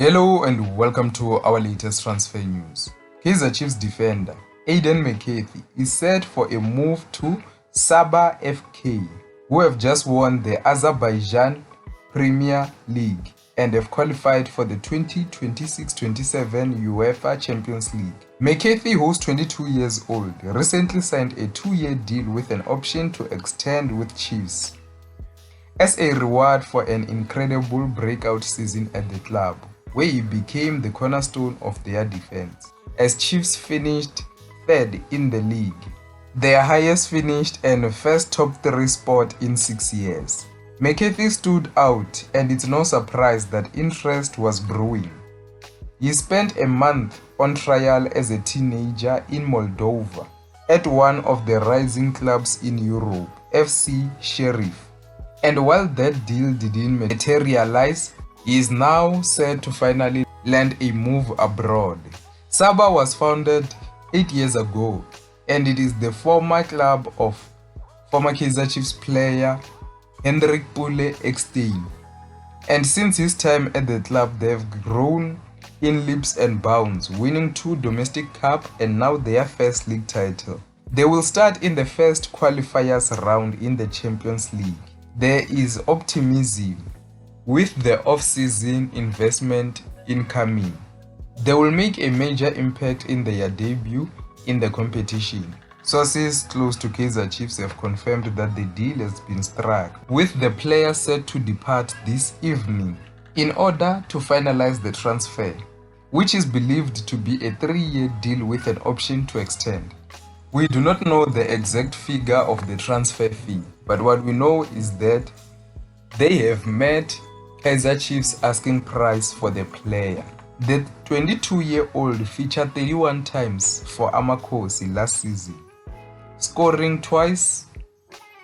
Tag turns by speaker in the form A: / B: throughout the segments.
A: Hello and welcome to our latest transfer news. Kaizer Chiefs defender Aiden McCarthy is set for a move to Sabah FK, who have just won the Azerbaijan Premier League and have qualified for the 2026-27 UEFA Champions League. McCarthy, who's 22 years old, recently signed a 2-year deal with an option to extend with Chiefs as a reward for an incredible breakout season at the club, where he became the cornerstone of their defense, as Chiefs finished third in the league, their highest finished and first top 3 spot in 6 years. McCarthy stood out, and it's no surprise that interest was brewing. He spent a month on trial as a teenager in Moldova at one of the rising clubs in Europe, FC Sheriff. And while that deal didn't materialize, he is now set to finally land a move abroad. Sabah was founded 8 years ago, and it is the former club of former Kaizer Chiefs player Henrik Pule Ekstein. And since his time at the club, they have grown in leaps and bounds, winning 2 domestic cup and now their first league title. They will start in the first qualifiers round in the Champions League. There is optimism with the off-season investment incoming. They will make a major impact in their debut in the competition. Sources close to Kaizer Chiefs have confirmed that the deal has been struck, with the player set to depart this evening in order to finalize the transfer, which is believed to be a 3-year deal with an option to extend. We do not know the exact figure of the transfer fee, but what we know is that they have met Kaizer Chiefs' asking price for the player. The 22-year-old featured 31 times for Amakhosi last season, scoring twice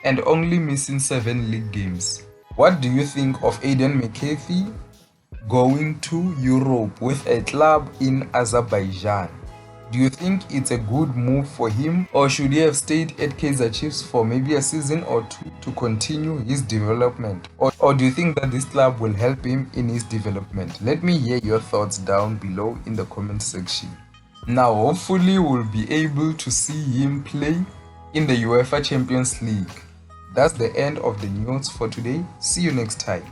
A: and only missing 7 league games. What do you think of Aiden McCarthy going to Europe with a club in Azerbaijan? Do you think it's a good move for him, or should he have stayed at Kaizer Chiefs for maybe a season or 2 to continue his development? Or do you think that this club will help him in his development? Let me hear your thoughts down below in the comment section. Now, hopefully we'll be able to see him play in the UEFA Champions League. That's the end of the news for today. See you next time.